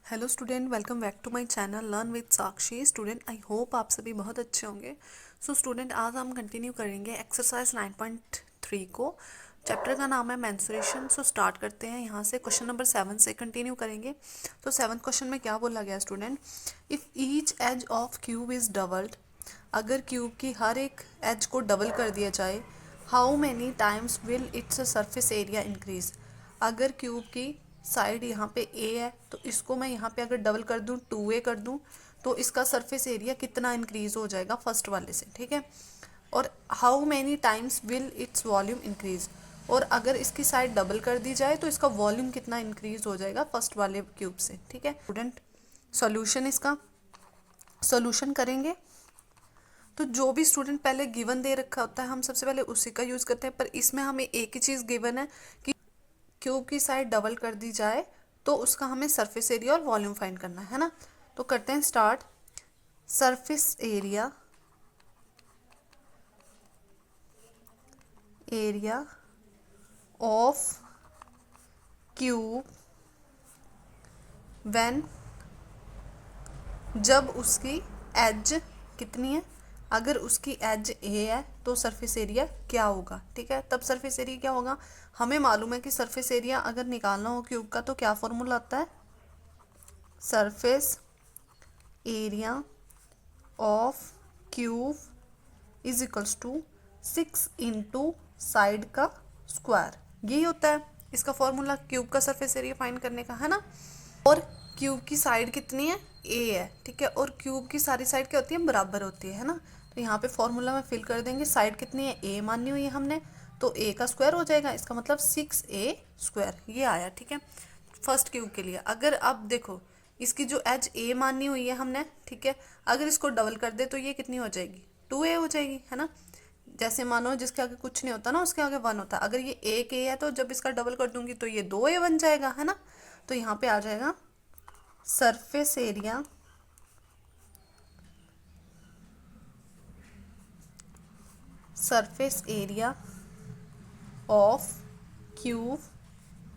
Hello student, welcome back to my channel learn with Sakshi. Student, I hope आप सभी बहुत अच्छे होंगे। सो स्टूडेंट, आज हम कंटिन्यू करेंगे एक्सरसाइज 9.3 को। चैप्टर का नाम है मेंस्ट्रुएशन। सो स्टार्ट करते हैं यहाँ से। क्वेश्चन नंबर 7 से कंटिन्यू करेंगे। तो 7th क्वेश्चन में क्या बोला गया student? If each edge of cube is doubled, अगर क्यूब की हर एक एज को डबल कर दिया जाए, how many times will its surface area increase. अगर क्यूब की साइड यहाँ पे ए है तो इसको मैं यहाँ पे अगर डबल कर दूँ 2a कर दूँ तो इसका सरफेस एरिया कितना इंक्रीज हो जाएगा फर्स्ट वाले से, ठीक है। और how many times will its volume increase, और अगर इसकी साइड डबल कर दी जाए तो इसका वॉल्यूम कितना इंक्रीज हो जाएगा फर्स्ट वाले क्यूब से, ठीक है स्टूडेंट। सॉल्यूशन, इसका सॉल्यूशन करेंगे तो जो भी स्टूडेंट पहले गिवन दे रखा होता है हम सबसे पहले उसी का यूज़ करते हैं, पर इसमें हमें एक ही चीज़ गिवन है कि क्यूब की साइड डबल कर दी जाए तो उसका हमें सरफेस एरिया और वॉल्यूम फाइंड करना है ना। तो करते हैं start. Surface area of cube when, जब उसकी एज कितनी है, अगर उसकी एज ए है तो सरफेस एरिया क्या होगा, ठीक है। तब सरफेस एरिया क्या होगा, हमें मालूम है कि सरफेस एरिया अगर निकालना हो क्यूब का तो क्या फॉर्मूला आता है, surface area of cube is equals to 6 into side का स्क्वायर। यही होता है इसका फॉर्मूला क्यूब का सरफेस एरिया फाइंड करने का, है ना। और क्यूब की साइड कितनी है, ए है, ठीक है। और क्यूब की सारी साइड क्या होती है, बराबर होती है ना। तो यहाँ पे फॉर्मूला में फिल कर देंगे, साइड कितनी है, ए मानी हुई है हमने, तो ए का स्क्वायर हो जाएगा, इसका मतलब 6a² ये आया, ठीक है फर्स्ट क्यूब के लिए। अगर अब देखो इसकी जो एज ए मानी हुई है हमने, ठीक है, अगर इसको डबल कर दे तो ये कितनी हो जाएगी, 2a हो जाएगी, है ना। जैसे मानो जिसके आगे कुछ नहीं होता ना उसके आगे 1 होता है, अगर ये एक ए है तो जब इसका डबल कर दूंगी तो ये 2a बन जाएगा, है ना। तो यहाँ पे आ जाएगा surface area of cube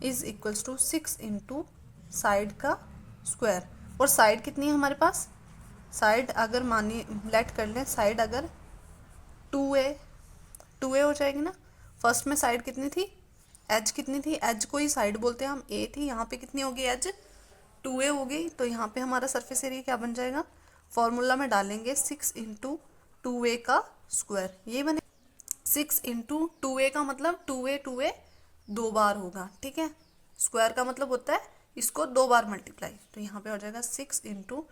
is equals to 6 into side का स्क्वायर। और साइड कितनी है हमारे पास, साइड अगर मानिए लेट कर लें, साइड अगर 2a हो जाएगी ना। फर्स्ट में साइड कितनी थी, एज कितनी थी, एज को ही साइड बोलते हैं हम, ए थी, यहाँ पे कितनी होगी एज, 2a हो गई। तो यहाँ पे हमारा सरफेस एरिया क्या बन जाएगा, फॉर्मूला में डालेंगे 6 इंटू 2a का स्क्वायर, ये बने 6 इंटू 2a का मतलब 2a दो बार होगा, ठीक है। स्क्वायर का मतलब होता है इसको दो बार मल्टीप्लाई, तो यहाँ पे हो जाएगा 6 इंटू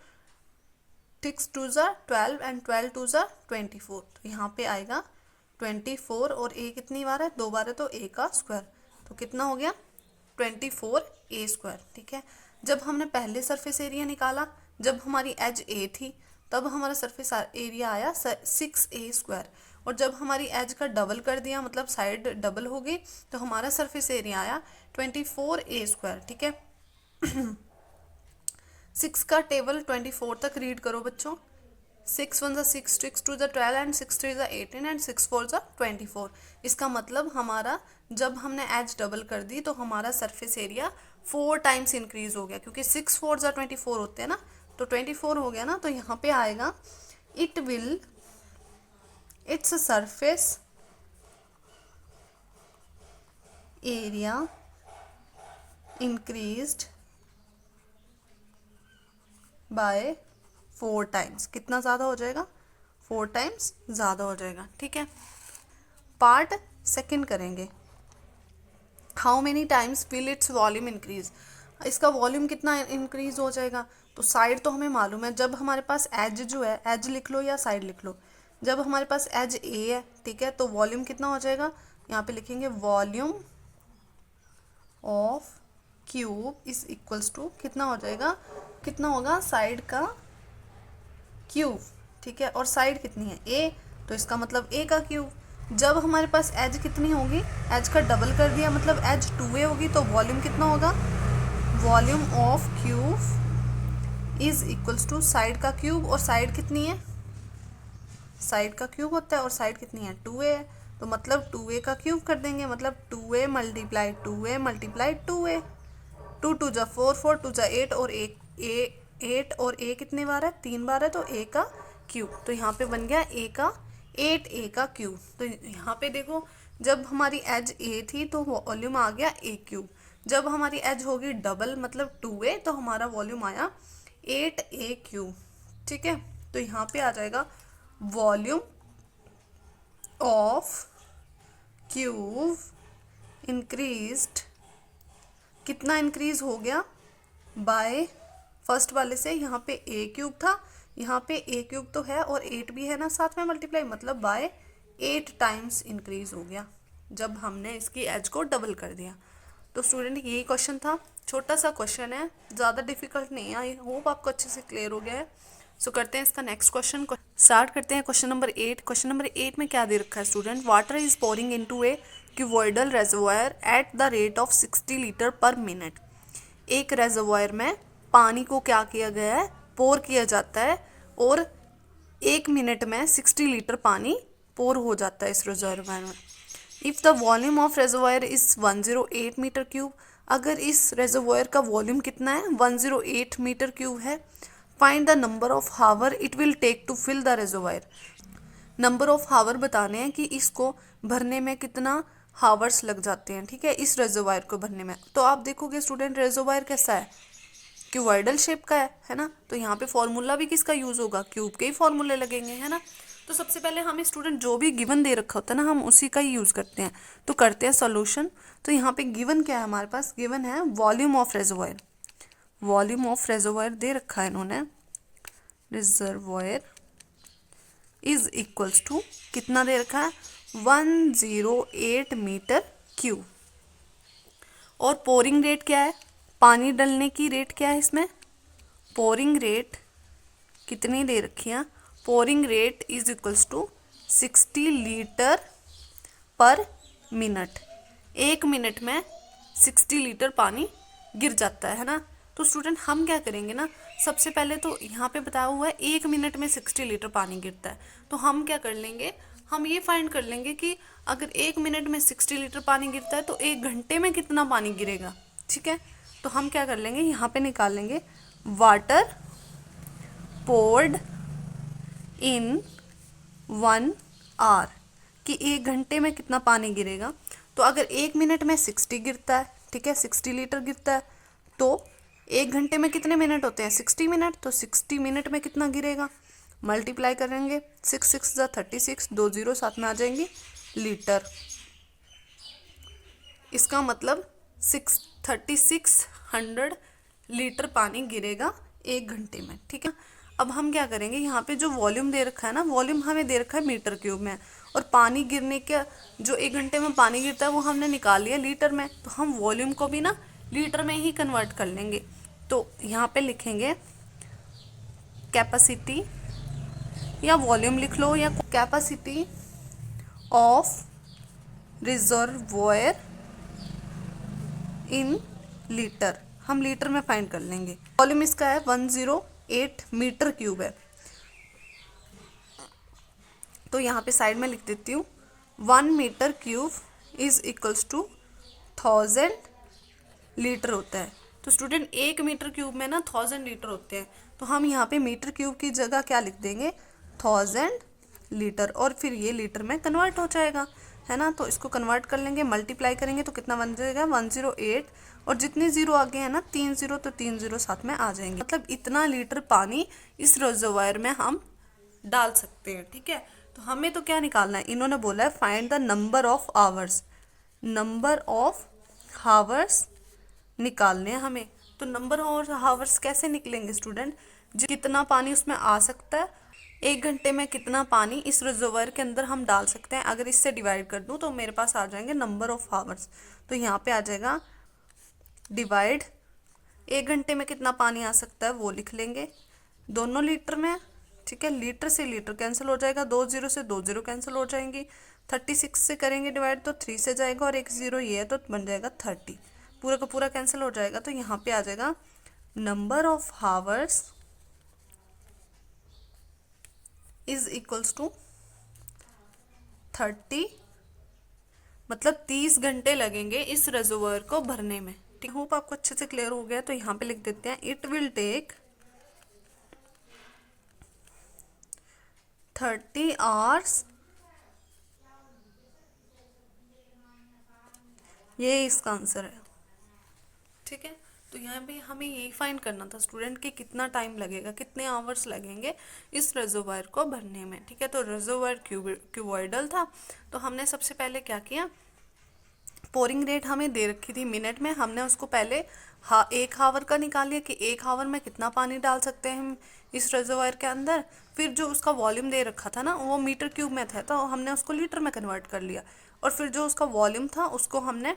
6 2 ज़ा 12 एंड 12 2 ज़ा 24, तो यहाँ पे आएगा 24। और ए कितनी बार है, दो बार है, तो ए का स्क्वायर, तो कितना हो गया 24a², ठीक है। जब हमने पहले सरफेस एरिया निकाला, जब हमारी एज ए थी तब हमारा सरफेस एरिया आया 6a², और जब हमारी एज का डबल कर दिया मतलब साइड डबल हो गई तो हमारा सरफेस एरिया आया 24a², ठीक है। 6 का टेबल 24 तक रीड करो बच्चों। 6 1 ज़ा 6, 6 2 ज़ा 12 एंड 6 3 ज़ा 18 एंड 6 4 ज़ा 24। इसका मतलब हमारा जब हमने एज डबल कर दी तो हमारा सरफेस एरिया 4 टाइम्स इंक्रीज हो गया, क्योंकि 6 4 ज़ा 24 होते हैं ना, तो 24 हो गया ना। तो यहाँ पे आएगा it's surface area increased by 4 times. कितना ज़्यादा हो जाएगा, 4 टाइम्स ज़्यादा हो जाएगा, ठीक है। पार्ट सेकंड करेंगे, how many times will its volume increase. इसका वॉल्यूम कितना इंक्रीज हो जाएगा, तो साइड तो हमें मालूम है, जब हमारे पास एज जो है, एज लिख लो या साइड लिख लो, जब हमारे पास एज ए है, ठीक है, तो वॉल्यूम कितना हो जाएगा, यहाँ पे लिखेंगे volume of cube is equals to कितना हो जाएगा, कितना होगा साइड का क्यूब, ठीक है। और साइड कितनी है ए, तो इसका मतलब ए का क्यूब। जब हमारे पास एज कितनी होगी, एज का डबल कर दिया मतलब एज 2a होगी, तो वॉल्यूम कितना होगा, volume of cube is equals to side का क्यूब। और साइड कितनी है, साइड का क्यूब होता है, और साइड कितनी है 2a है, तो मतलब 2a का क्यूब कर देंगे, मतलब 2a multiply 2a multiply 2a, two two जा फोर, फोर टू जा एट, और एट और ए कितने बार है, 3 बार है, तो ए का क्यूब। तो यहाँ पे बन गया ए का 8 ए का क्यूब। तो यहाँ पे देखो जब हमारी एज ए थी तो वॉल्यूम आ गया ए क्यूब, जब हमारी एज होगी डबल मतलब 2a तो हमारा वॉल्यूम आया 8a क्यूब। ठीक है, तो यहाँ पे आ जाएगा वॉल्यूम ऑफ क्यूब इंक्रीज्ड, कितना इंक्रीज हो गया, बाय फर्स्ट वाले से यहाँ पे ए क्यूब था, यहाँ पे ए क्यूब तो है और 8 भी है ना साथ में मल्टीप्लाई, मतलब बाय 8 टाइम्स इंक्रीज हो गया जब हमने इसकी एज को डबल कर दिया। तो स्टूडेंट यही क्वेश्चन था, छोटा सा क्वेश्चन है, ज़्यादा डिफिकल्ट नहीं है। आई होप आपको अच्छे से क्लियर हो गया है। सो करते हैं इसका नेक्स्ट क्वेश्चन को स्टार्ट करते हैं। Question number 8। क्वेश्चन नंबर 8 में क्या दे रखा है student, water is pouring into A cuboidal reservoir at the rate of 60 litre per minute. एक रेजर्वायर में पानी को क्या किया गया है, पोर किया जाता है, और 1 मिनट में 60 लीटर पानी पोर हो जाता है इस रेजर्वायर में। If the volume of reservoir is 108 metre cube, अगर इस रेजर्वायर का वॉल्यूम कितना है, 108 मीटर क्यूब है। Find the number of hour it will take to fill the reservoir. Number of hour बताने हैं कि इसको भरने में कितना हावर्स लग जाते हैं। ठीक है, इस रेजर्वायर को भरने में। तो आप देखोगे स्टूडेंट रेजर्वायर कैसा है, क्यूबॉइडल शेप का है ना, तो यहाँ पे फॉर्मूला भी किसका यूज होगा, क्यूब के ही फॉर्मूले लगेंगे, है ना। तो सबसे पहले हमें स्टूडेंट जो भी गिवन दे रखा होता है ना हम उसी का ही यूज करते हैं। तो करते हैं सॉल्यूशन। तो यहाँ पे गिवन क्या है हमारे पास, गिवन है volume of reservoir. Volume of reservoir दे रखा है इन्होंने, रिजर्वायर इज इक्वल्स टू कितना दे रखा है, 108 मीटर क्यूब। और पोरिंग रेट क्या है, पानी डलने की रेट क्या है इसमें, पोरिंग रेट कितनी दे रखी है, pouring rate is equals to 60 litre per minute. 1 minute में 60 लीटर पानी गिर जाता है ना। तो स्टूडेंट हम क्या करेंगे ना, सबसे पहले तो यहाँ पे बताया हुआ है 1 मिनट में 60 लीटर पानी गिरता है, तो हम क्या कर लेंगे, हम ये फाइंड कर लेंगे कि अगर 1 मिनट में 60 लीटर पानी गिरता है तो 1 घंटे में कितना पानी गिरेगा। ठीक है, तो हम क्या कर लेंगे, यहाँ पे निकाल लेंगे वाटर पोर्ड इन 1 आवर, कि 1 घंटे में कितना पानी गिरेगा। तो अगर 1 मिनट में 60 गिरता है, ठीक है 60 लीटर गिरता है, तो 1 घंटे में कितने मिनट होते हैं, 60 मिनट, तो 60 मिनट में कितना गिरेगा, मल्टीप्लाई करेंगे 6 6 जा 36, 2 0 साथ में आ जाएंगी लीटर। इसका मतलब 3600 लीटर पानी गिरेगा 1 घंटे में। ठीक है, अब हम क्या करेंगे, यहाँ पे जो वॉल्यूम दे रखा है ना, वॉल्यूम हमें दे रखा है मीटर क्यूब में, और पानी गिरने का जो 1 घंटे में पानी गिरता है वो हमने निकाल लिया लीटर में, तो हम वॉल्यूम को भी ना लीटर में ही कन्वर्ट कर लेंगे। तो यहाँ पे लिखेंगे कैपेसिटी, या वॉल्यूम लिख लो, या capacity of reservoir in litre, हम लीटर में फाइंड कर लेंगे। वॉल्यूम इसका है 108 मीटर क्यूब है, तो यहाँ पे साइड में लिख देती हूँ 1 metre cube is equals to 1000 litre होता है। तो स्टूडेंट 1 मीटर क्यूब में ना 1000 लीटर होते हैं, तो हम यहाँ पे मीटर क्यूब की जगह क्या लिख देंगे, 1000 लीटर, और फिर ये लीटर में कन्वर्ट हो जाएगा, है ना। तो इसको कन्वर्ट कर लेंगे, मल्टीप्लाई करेंगे तो कितना बन जाएगा 108, और जितने जीरो आगे हैं ना 3 0, तो 3 0 साथ में आ जाएंगे, मतलब इतना लीटर पानी इस रिजर्वायर में हम डाल सकते हैं। ठीक है, तो हमें तो क्या निकालना है, इन्होंने बोला है find the number of hours, number of hours निकालने हैं हमें। तो नंबर ऑफ हावर्स कैसे निकलेंगे स्टूडेंट, कितना पानी उसमें आ सकता है, 1 घंटे में कितना पानी इस रिजर्वायर के अंदर हम डाल सकते हैं, अगर इससे डिवाइड कर दूं तो मेरे पास आ जाएंगे नंबर ऑफ हावर्स। तो यहाँ पे आ जाएगा डिवाइड, 1 घंटे में कितना पानी आ सकता है वो लिख लेंगे दोनों लीटर में। ठीक है, लीटर से लीटर कैंसिल हो जाएगा, 2 0 से 2 0 कैंसिल हो जाएंगी, 36 से करेंगे डिवाइड तो 3 से जाएगा, और 1 0 ये है तो बन जाएगा 30, पूरा का पूरा कैंसिल हो जाएगा। तो यहाँ पे आ जाएगा number of hours is equals to 30, मतलब 30 घंटे लगेंगे इस रिजर्वायर को भरने में। ठीक, होप आपको अच्छे से क्लियर हो गया। तो यहाँ पे लिख देते हैं इट विल टेक 30 आवर्स, ये इसका आंसर है। ठीक है, तो यहाँ पे हमें यही फाइंड करना था स्टूडेंट कि कितना टाइम लगेगा, कितने आवर्स लगेंगे इस रिजर्वायर को भरने में। ठीक है, तो रिजर्वायर क्यूबॉइडल था, तो हमने सबसे पहले क्या किया, पोरिंग रेट हमें दे रखी थी मिनट में, हमने उसको पहले 1 आवर का निकाल लिया कि 1 आवर में कितना पानी डाल सकते हैं हम इस रिजर्वायर के अंदर। फिर जो उसका वॉल्यूम दे रखा था ना, वो मीटर क्यूब में था, तो हमने उसको लीटर में कन्वर्ट कर लिया। और फिर जो उसका वॉल्यूम था उसको हमने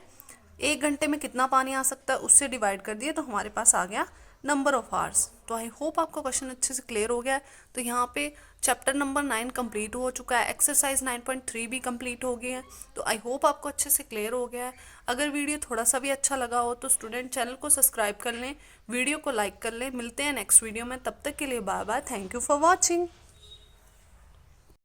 1 घंटे में कितना पानी आ सकता है उससे डिवाइड कर दिया, तो हमारे पास आ गया नंबर ऑफ आवर्स। तो आई होप आपको क्वेश्चन अच्छे से क्लियर हो गया है। तो यहाँ पे चैप्टर नंबर 9 कंप्लीट हो चुका है, एक्सरसाइज 9.3 भी कंप्लीट हो गई है। तो आई होप आपको अच्छे से क्लियर हो गया है। अगर वीडियो थोड़ा सा भी अच्छा लगा हो तो स्टूडेंट चैनल को सब्सक्राइब कर लें, वीडियो को लाइक कर लें। मिलते हैं नेक्स्ट वीडियो में, तब तक के लिए bye bye, thank you for watching.